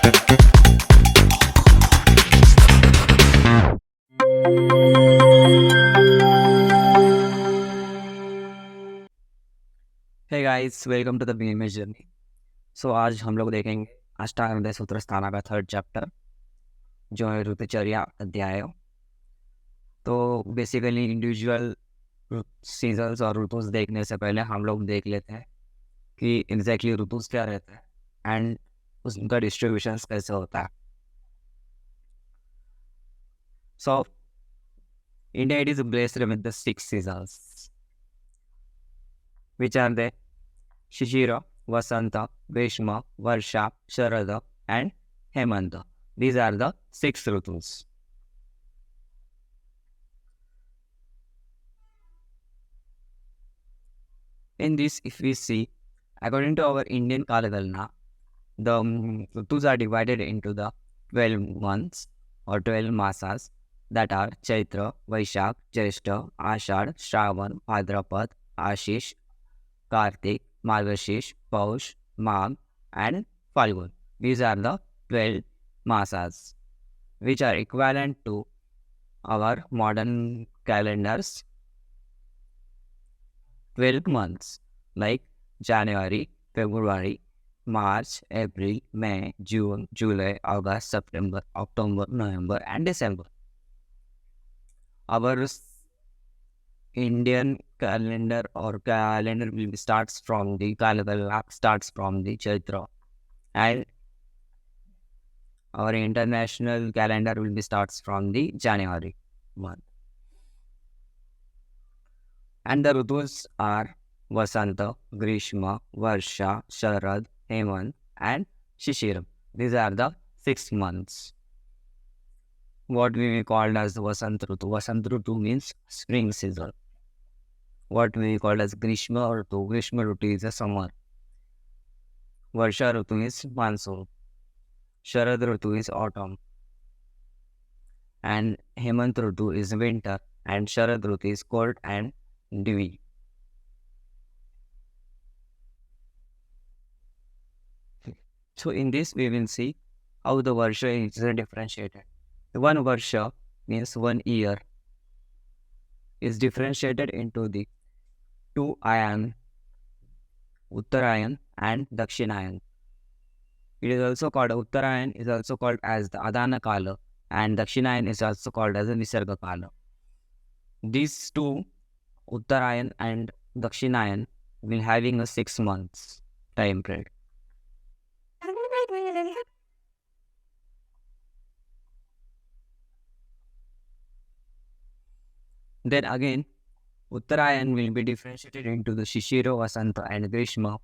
Hey guys, welcome to the BMS journey. So आज हम लोग देखेंगे अष्टांग हृदय सूत्र स्थाना का थर्ड चैप्टर, जो है ऋतुचर्या अध्याय। तो बेसिकली इंडिविजुअल सीजन्स और ऋतुस देखने से पहले हम लोग देख लेते हैं कि एग्जैक्टली ऋतुस क्या रहता है एंड उसका डिस्ट्रीब्यूशन कैसे होता है। So India it is blessed with the 6 seasons, which are the Shishira, Vasanta, Grishma, Varsha, Sharada, and Hemanta. These are the 6 Ritus. In this, if we see, according to our Indian Kalagalna, the Ritus are divided into the 12 months or 12 masas, that are Chaitra, Vaishak, Jyeshta, Ashad, Shravan, Bhadrapad, Ashish, Kartik, Margashish, Paush, Magh, and Falgun. These are the 12 masas, which are equivalent to our modern calendars 12 months, like January, February, March, April, May, June, July, August, September, October, November, and December. Our Indian calendar or calendar will be starts from the Chaitra, and our international calendar will be starts from the January month. And the Ritus are Vasanta, Grishma, Varsha, Sharad, Hemant, and Shishir. These are the 6 months. What we call as Vasant Ritu. Vasant Ritu means spring season. What we call as Grishma Ritu. Grishma Ritu is a summer. Varsha Ritu is monsoon. Sharad Ritu is autumn. And Hemant Ritu is winter. And Sharad Ritu is cold and dewy. So in this we will see how the Varsha is differentiated. One Varsha means 1 year is differentiated into the 2 ayan, Uttarayan and Dakshinayan. It is also called Uttarayan is also called as the Adana Kala, and Dakshinayan is also called as the Nisarga Kala. These two, Uttarayan and Dakshinayan, will having a 6 months time period. Then again, Uttarayan will be differentiated into the Shishiro, Vasanta, and Grishma.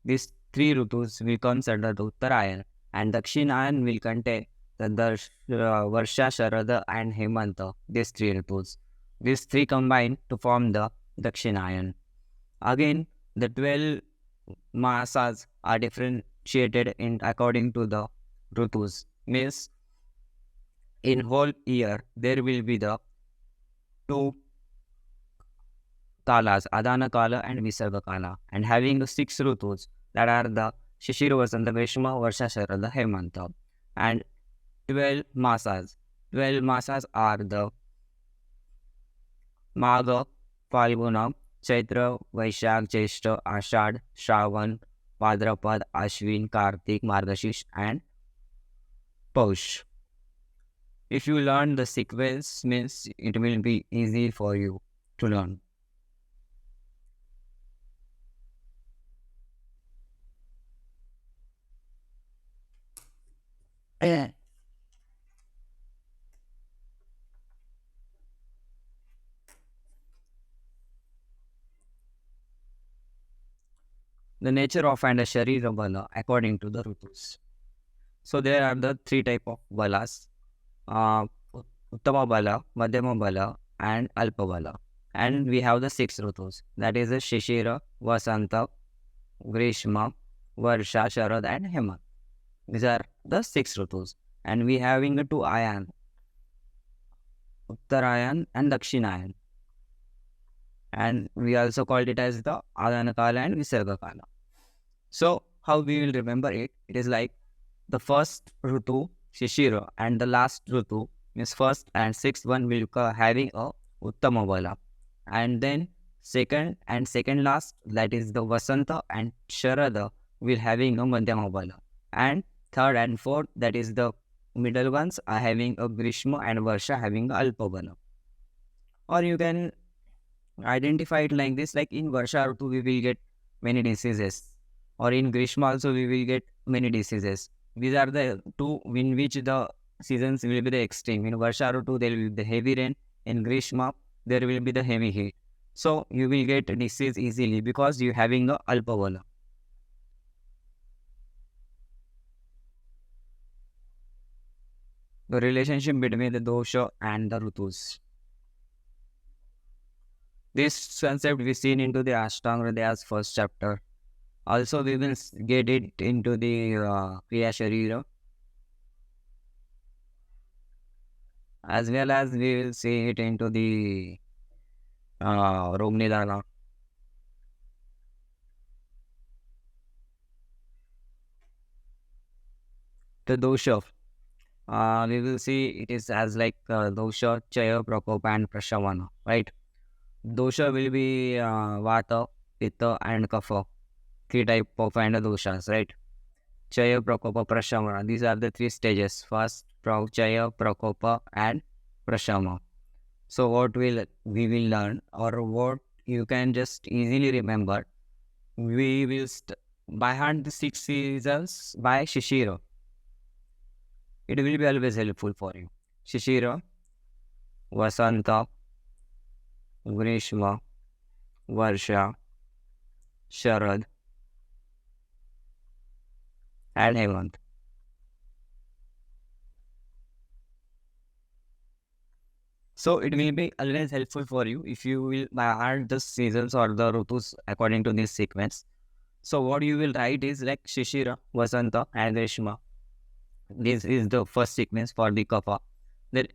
These 3 Ritus will come under the Uttarayan, and Dakshinayan will contain the Varsha, Sharada, and Hemanta. These 3 Ritus. These 3 combine to form the Dakshinayan. Again, the 12 masas are differentiated in according to the Ritus. Means, in whole year there will be the 2 Kalas, Adana Kala and Visarga Kala, and having the 6 Ritus, that are the Shishir, Vasanta, Grishma, Varsha, Sharada, Hemanta, and 12 masas. 12 masas are the Magha, Falguna, Chaitra, Vaishak, Jyeshta, Ashad, Shravan, Bhadrapad, Ashwin, Kartik, Margashish, and Paush. If you learn the sequence, means it will be easy for you to learn. The nature of and a Sharira Bala according to the Ritus. So there are the 3 type of balas, Uttama Bala, Madhyama Bala, and Alpa Bala. And we have the 6 Ritus, that is the Shishira, Vasanta, Grishma, Varsha, Sharad, and Hemant. These are the 6 Ritus. And we having the 2 Ayan, Uttarayan and Dakshinayan. And we also called it as the Adana Kala and Visarga Kala. So how we will remember it? It is like The first Ritu, Shishira, and the last Ritu, means first and sixth one will having a Uttama Bala. And then second last, that is the Vasanta and Sharada, will having a Madhyama Bala. And third and fourth, that is the middle ones, are having a Grishma and Varsha having a Alpa Bala. Or you can identify it like this, like in Varsha Ritu we will get many diseases, or in Grishma also we will get many diseases. These are the two in which the seasons will be the extreme. In Varsha Ritu there will be the heavy rain, in Grishma there will be the heavy heat. So you will get disease easily because you having the Alpavala. The relationship between the dosha and the Ritus. This concept we seen into the Ashtanga Hridaya's first chapter. Also, we will get it into the Kriya Sharira, as well as we will see it into the Rog Nidana. The dosha, we will see it is as like dosha, Chaya, Prakopa, and Prashavana, right? Dosha will be Vata, Pitta, and Kapha. Three type of and doshas, right? Chaya, Prakopa, Prashamana. These are the three stages. First, Chaya, Prakopa, and Prashama. So what we will learn, or what you can just easily remember, we will by hand the 6 seasons by Shishira. It will be always helpful for you. Shishira, Vasanta, Grishma, Varsha, Sharad, and Hemant. So it will be always helpful for you if you will add the seasons or the rutus according to this sequence. So what you will write is like Shishira, Vasanta, and Grishma. This is the first sequence for the kapha. The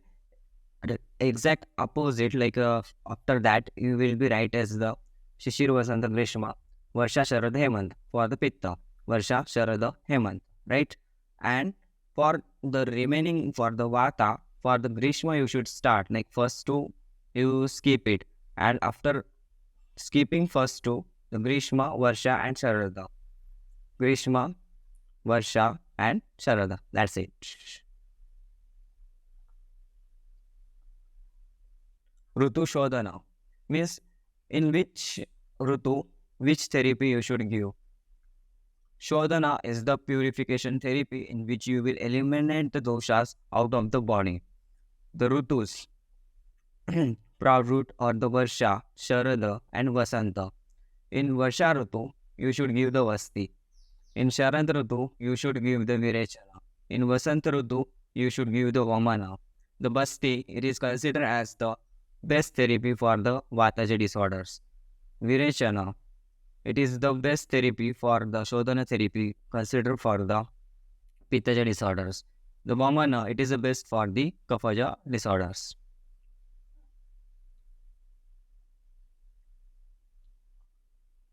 exact opposite, like after that, you will be write as the Shishira, Vasanta, Grishma, Varsha, Sharad, Hemant for the pitta. Varsha, Sharada, Hemant, right? And for the remaining, for the vata, for the Grishma, you should start like first two, you skip it. And after skipping first two, the Grishma, Varsha, and Sharada. Grishma, Varsha, and Sharada. That's it. Ritu Shodhana means in which Ritu, which therapy you should give. Shodhana is the purification therapy in which you will eliminate the doshas out of the body. The Ritus, Pravrut or the Varsha, Sharada and Vasanta. In Varsha Ritu, you should give the Vasti. In Sharad Ritu, you should give the Virechana. In Vasanta Ritu, you should give the Vamana. The Vasti, it is considered as the best therapy for the Vataja disorders. Virechana, it is the best therapy for the Shodhana therapy considered for the Pittaja disorders. The Vamana, it is the best for the Kaphaja disorders.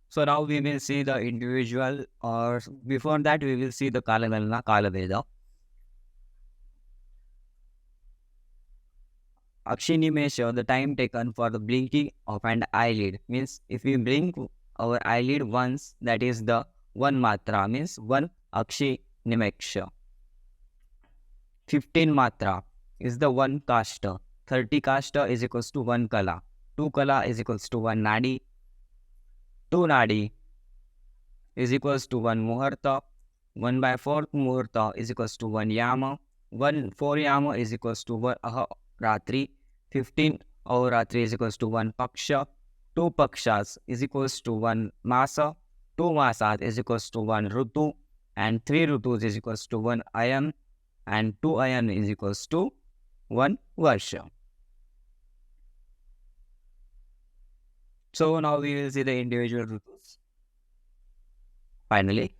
So now we will see the individual, or before that we will see the Kalagalana, Kalaveda. Akshini measure the time taken for the blinking of an eyelid. Means if we blink our eyelid once, that is the 1 matra, means 1 Akshi Nimeksha. 15 matra is the 1 kashta. 30 kashta is equals to 1 kala. 2 kala is equals to 1 nadi. 2 nadi is equals to 1 muhurta. 1 by 4 muhurta is equals to 1 yama. 4 yama is equals to 1 ratri. 15 ratri is equals to 1 paksha. 2 pakshas is equals to 1 masa. 2 masas is equals to 1 rutu. And 3 rutus is equals to 1 ayan. And 2 ayan is equals to 1 varsha. So now we will see the individual rutus. Finally,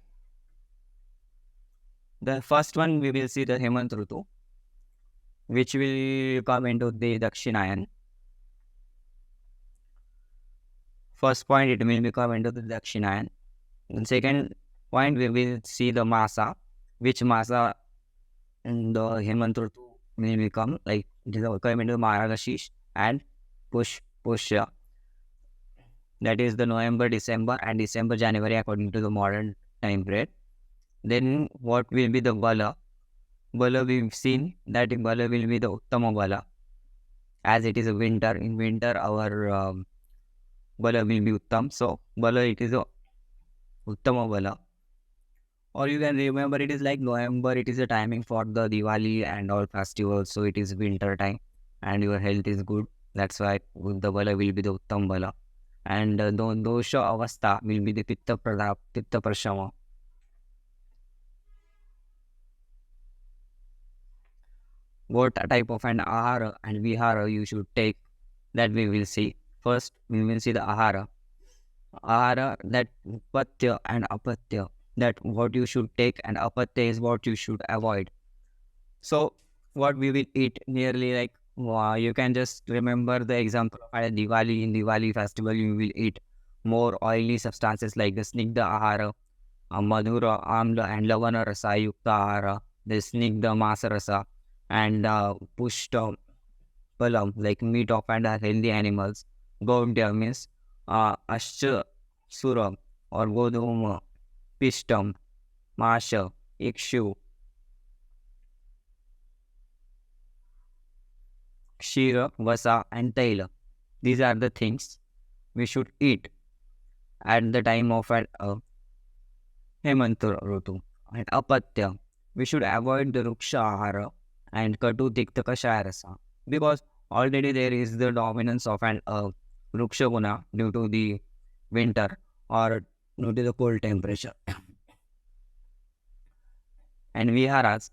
the first one we will see the Hemant Ritu, which will come into the Dakshinayan. First point, it will come into the Dakshinayan. And second point, we will see the Masa. which masa in the Hemant Ritu may become like it is coming into Margashish and Pushya. That is the November, December, and December, January according to the modern time period. Then what will be the Bala? Bala we've seen that Bala will be the Uttama Bala. As it is a winter, in winter our Bala will be Uttam. So Bala it is a Uttama Bala. Or you can remember it is like November, it is a timing for the Diwali and all festivals. So it is winter time and your health is good. That's why the Bala will be the Uttam Bala. And the Dosha Avastha will be the Pitta Prashama. What type of an Ahara and Vihara you should take, that we will see. First, we will see the Ahara. Ahara, that Patya and Apatya, that what you should take, and Apatya is what you should avoid. So, what we will eat nearly like, you can just remember the example of Diwali. In Diwali festival, you will eat more oily substances like the Snigdha Ahara, Madhura, Amla, and Lavana Rasa Yukta Ahara, the Snigdha Masa Rasa, and Pushta Palam, like meat of and healthy animals. Gaudya means Ashcha Suram or Godhuma, Pishtam, Masha, Ikshu, Kshira, Vasa, and Taila. These are the things we should eat at the time of Hemant Ritu. And Apatya, we should avoid the Ruksha Ahara and Katu Tikta Kashaya Rasa, because already there is the dominance of an Ruksha Guna due to the winter or due to the cold temperature. And Viharas,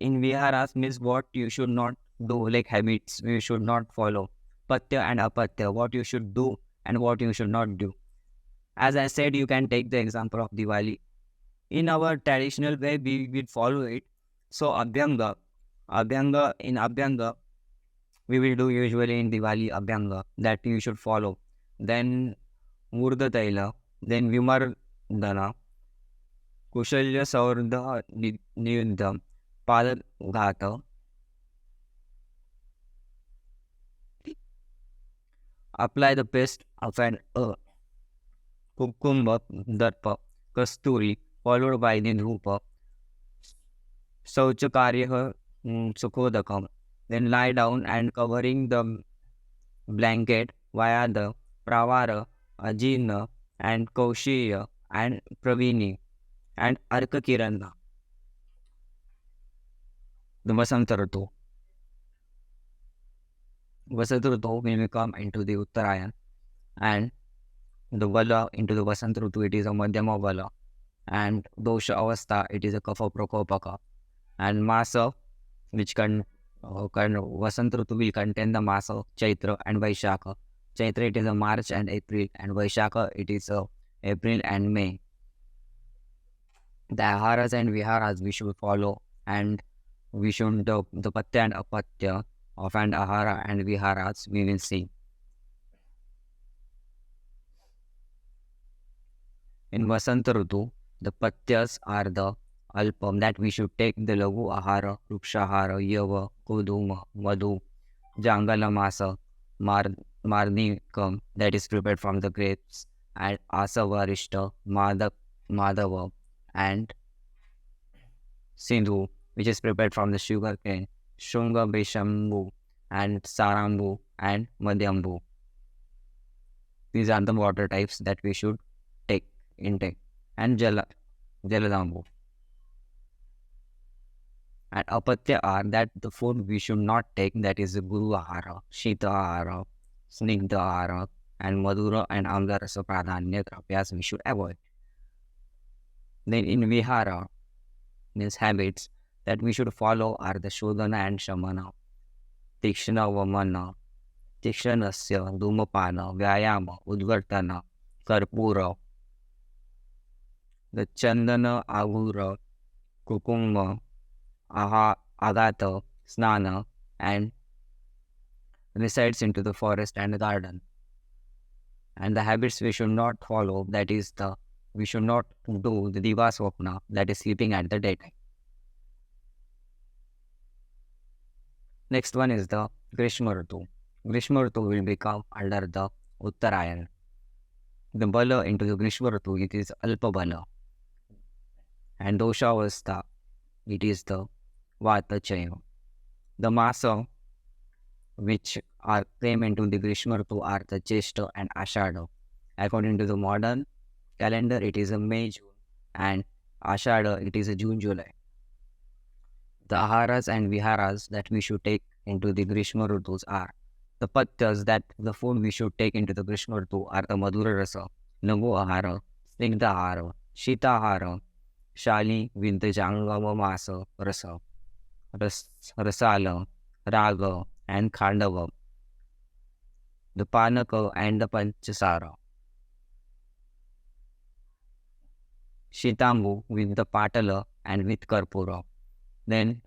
in Viharas means what you should not do, like habits you should not follow. Patya and Apatya, what you should do and what you should not do. As I said, you can take the example of Diwali. In our traditional way, we will follow it. So Abhyanga, in Abhyanga, we will do usually in Diwali Abhyanga, that you should follow. Then Murda Taila, then Vimardana, Kushalya Saurdha Niyuddha, Padagata, apply the paste of an Kukumba, Darpa, Kasturi, followed by the Dhupa, Sauchakarya Sukhodakam. Then lie down and covering the blanket via the Pravara, Ajina, and Kaushiya, and Pravini, and Arkakirana, the Vasanta Ritu. Vasanta Ritu will come into the Uttarayan, and the Vala into the Vasanta Ritu, it is a Madhyama Vala, and Dosha Avastha, it is a Kapha Prakopaka, and Masa, which Vasanta Ritu will contain the Masa, Chaitra, and Vaishakha. Chaitra, it is a March and April, and Vaishakha, it is a April and May. The Aharas and Viharas we should follow, and we should the Patya and Apatya of an Ahara and Viharas we will see. In Vasanta Ritu, the Patyas are the Alpam, that we should take the Lagu Ahara, Rukshahara, Yava, Koduma, Madhu, Jangala Masa, Marnikam, that is prepared from the grapes, and Asavarishta, Madhava, and Sindhu, which is prepared from the sugar cane, Shunga Beshambu, and Sarambu, and Madhyambu. These are the water types that we should intake, and Jaladambu. And Apatya are that the food we should not take, that is the Guru Ahara, Shita Ahara, Snigdha Ahara, and Madhura and Amla Rasa Pradhanya Drapyas we should avoid. Then in Vihara, means habits that we should follow are the Shodhana and Shamana, Tikshana Vamana, Tikshanasya, Dhumapana, Vyayama, Udvartana, Karpura, the Chandana, Agura, Kukumba, Agata, Snana, and resides into the forest and the garden. And the habits we should not follow, that is we should not do the Diva Swapna, that is sleeping at the daytime. Next one is the Grishma Ritu. Grishma Ritu will become under the Uttarayan. The Bala into the Grishma Ritu, it is Alpa Bala. And Dosha Avastha, it is the Vata Chaya. The Masa which are came into the Grishma Ritu are the Jeshta and Ashada. According to the modern calendar, it is a May, June, and Ashada, it is a June, July. The aharas and viharas that we should take into the Grishma Ritus are the patyas, that the food we should take into the Grishma Ritu are the Madhura Rasa, Nagu Ahara, Snigdha Ahara, Shita Ahara, Shali with the Jangama Masa Rasa, Rasala, Raga, and Khandava, the Panaka and the Panchasara. Shitambu with the Patala and with Karpura. Then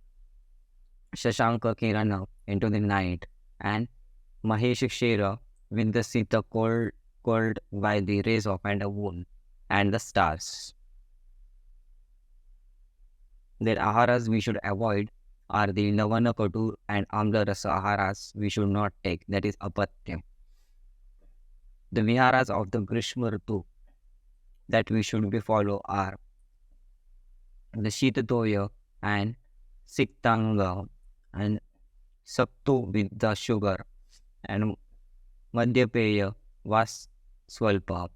Shashanka Kirana into the night, and Mahesh Shera with the Sita cold by the rays of and a moon and the stars. Then aharas we should avoid are the Lavana Katur and Amla Rasa aharas we should not take, that is apatyam. The viharas of the Grishma Ritu that we should be follow are the Shitatoya and Siktanga and Saptu with the sugar and Madhyapeya was Swalpa,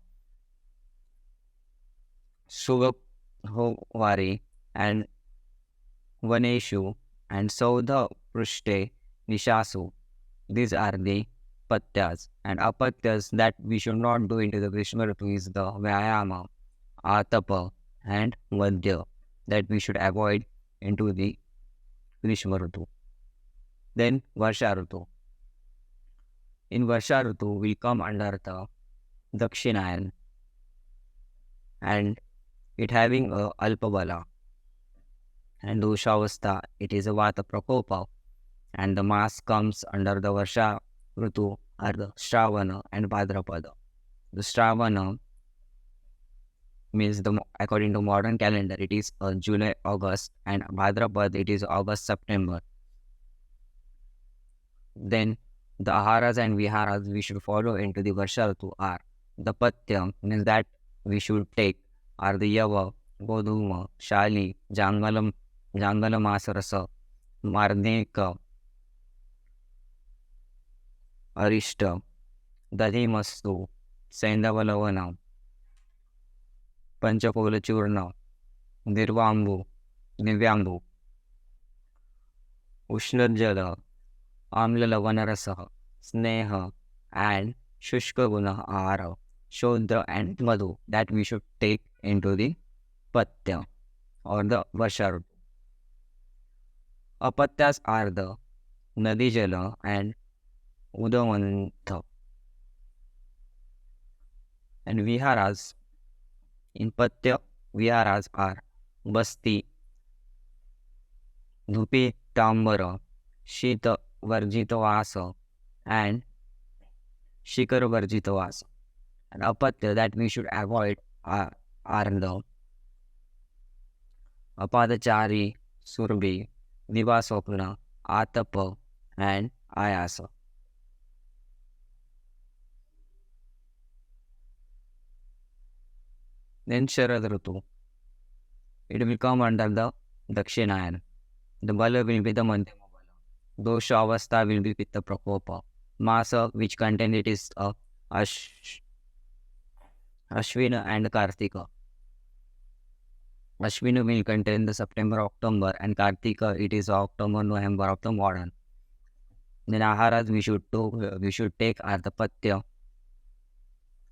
Sugavari and Vaneshu and Saudha Prushte Nishasu. These are the patyas, and apatyas that we should not do into the Grishma Ritu is the Vyayama, Atapa and Madhya that we should avoid into the Grishma Ritu. Then Varsha Ritu. In Varsha Ritu we come under the Dakshinayan and it having a Alpabala and Doshavastha, it is a Vata Prakopa, and the mass comes under the Varsha Ritu are the Shravana and Bhadrapada. The Shravana means according to modern calendar it is July, August, and Bhadrapad it is August, September. Then the aharas and viharas we should follow into the Varsha Ritu are the patyam, means that we should take are the Yava, Goduma, Shali, Jangalam Masarasa, Marneka, Arishta, Dadimastu, Sendavalavana, Panchapola Churna, Nirvambu, Nivyambu, Ushnarjala, Amla Lavanarasa, Sneha, and Shushka Guna Ahara, Shodra and Madhu that we should take into the Patya or the Varsha Ritu. Apatyas are the Nadijala and Udamantha. And Viharas, in Patya, Viharas are Basti, Dhupi Tambara, Shita Varjitavasa, and Shikara Varjitavasa. And Apatya that we should avoid are the Apadachari, Surbi, Divasopna, Atapa, and Ayasa. Then Sharad Ritu. It will come under the Dakshinayan. The Bala will be the Madhyama Bala. Dosha Avastha will be with the Prakopa. Masa, which contain it is Ashvina and Kartika. Ashvina will contain the September, October, and Kartika it is October, November of the modern. Then aharas we should take are the patya,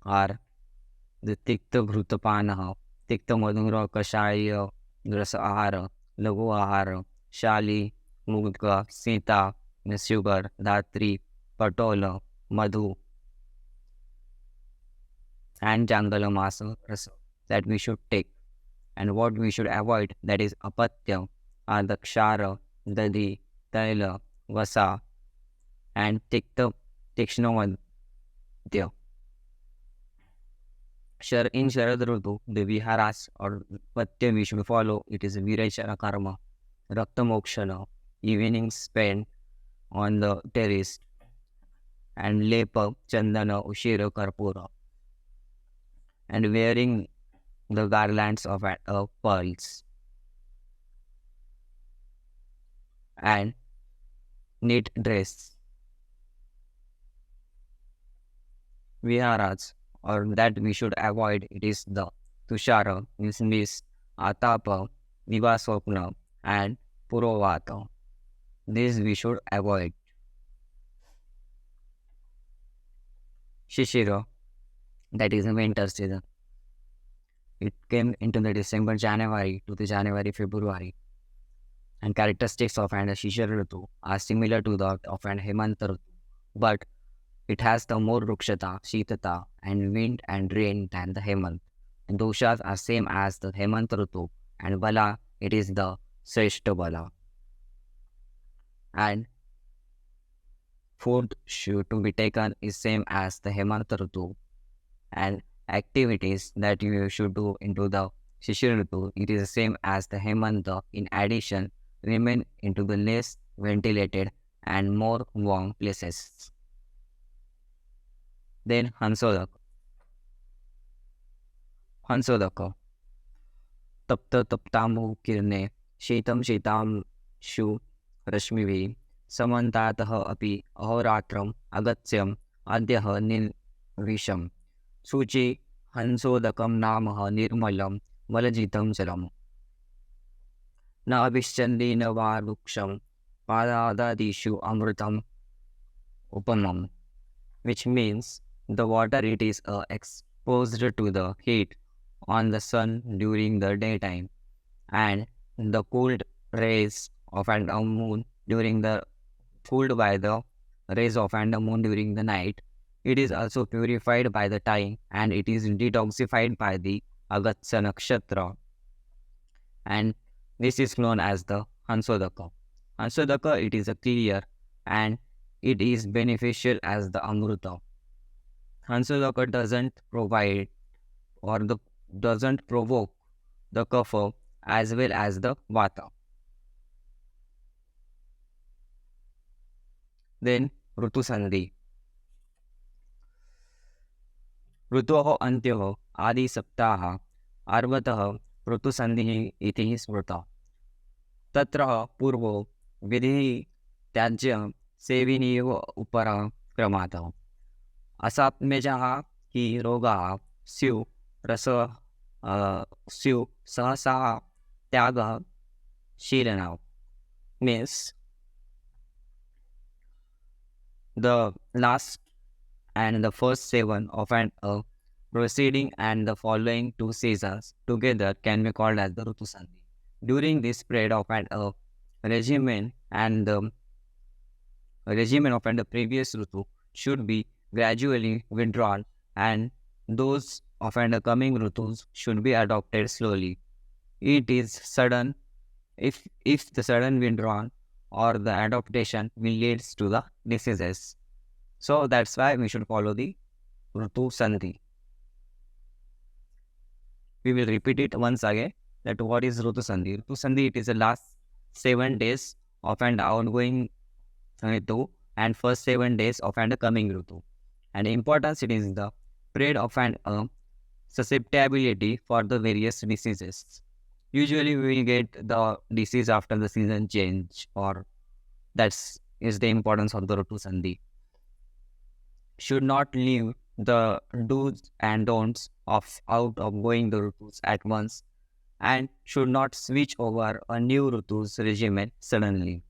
are the tikta bhrutapanaha, tikta madhura kashaya, rasa ahara, lagu ahara, shali, mugha, sita, sugar, dhatri, patola, madhu, and jangala masa rasa that we should take. And what we should avoid, that is apatya, are the kshara, dadi, taila, vasa, and tikta, tikshnamadya. In Sharad Ritu, the viharas or patya we should follow, it is virachara karma, rakta mokshana, evening spent on the terrace and lepa chandana ushira karpura and wearing the garlands of pearls and knit dress. Viharas or that we should avoid it is the tushara, means atapa, nivasopna and purovata. This we should avoid. Shishira, that is the winter season. It came into the December, January to the January, February. And characteristics of an Shishira Ritu are similar to that of an Hemanta Ritu. But it has the more rukshata, shitata and wind and rain than the Hemant. And doshas are same as the Hemanta Ritu. And bala, it is the Sreshta bala. And food should to be taken is same as the Hemanta Ritu. And activities that you should do into the Shishir Ritu, it is the same as the Hemanta. In addition, remain into the less ventilated and more warm places. Then Hansodaka. Hansodaka. Tapta taptamu kirne shetam shetam shu rashmivi samantataha api ahoratram agatyam adyaha nilvisham suchi hansodakam namaha nirmalam malajitam jalam na abhischandi na varuksham padadadishu amrutam upamam, which means the water it is exposed to the heat on the sun during the daytime and the cooled rays of an moon during the cooled by the rays of an moon during the night. It is also purified by the time and it is detoxified by the Agatya Nakshatra, and this is known as the Hansodaka. Hansodaka, it is a clear and it is beneficial as the Amruta. Hansodaka doesn't provide or doesn't provoke the kapha as well as the vata. Then Ritu Sandhi. ऋतोः अन्त्योः आदि सप्ताह अर्वतः ऋतुसन्धिः इति स्मृता. तत्र पूर्वो विधिः त्याज्य सेविनीयो उपक्रमात् असात्म्यजाः हि रोगाः स्युः सहसा त्यागः शीलना. Means the last and the first 7 of an preceding and the following 2 seasons together can be called as the Ritu Sandhi. During this period of an regimen and the regimen of the previous Ritu should be gradually withdrawn and those of the coming Ritus should be adopted slowly. It is sudden if the sudden withdrawal or the adaptation will leads to the diseases. So that's why we should follow the Ritu Sandhi. We will repeat it once again that what is Ritu Sandhi. Ritu Sandhi, it is the last 7 days of an outgoing Ritu and first 7 days of an coming Ritu. And importance, it is the period of an susceptibility for the various diseases. Usually we will get the disease after the season change, or that's is the importance of the Ritu Sandhi. Should not leave the do's and don'ts of going the Ritus at once and should not switch over a new Ritus regimen suddenly.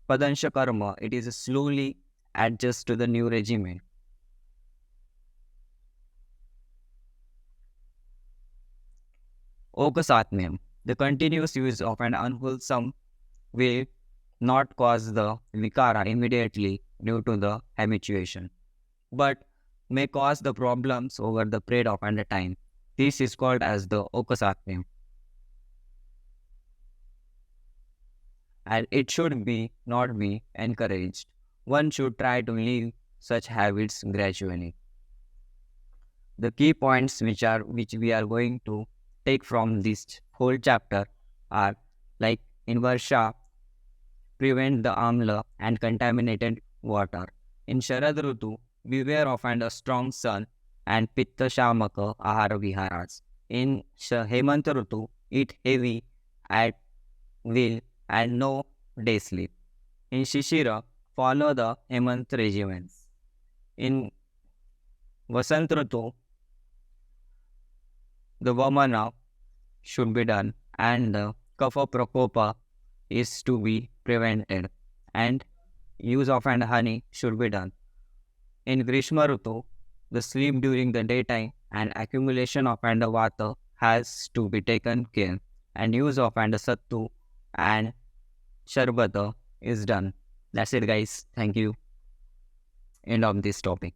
Padansha Karma, it is slowly adjust to the new regimen. Okasatmyam, the continuous use of an unwholesome will not cause the vikara immediately due to the habituation, but may cause the problems over the period of and time. This is called as the okasatmyam. And it should be not be encouraged. One should try to leave such habits gradually. The key points which we are going to take from this whole chapter are like in Varsha, prevent the amla and contaminated water. In Sharad Ritu, beware of and a strong sun and pitta shamaka ahara viharas. In Hemant Ritu, eat heavy at will and no day sleep. In Shishira, follow the Hemant regimens. In Vasant Ritu, the Vamana should be done and the Kapha Prakopa is to be prevented and use of and honey should be done. In Grishma Ritu, the sleep during the daytime and accumulation of and vata has to be taken care and use of and sattu and sharbata is done. That's it guys. Thank you. End of this topic.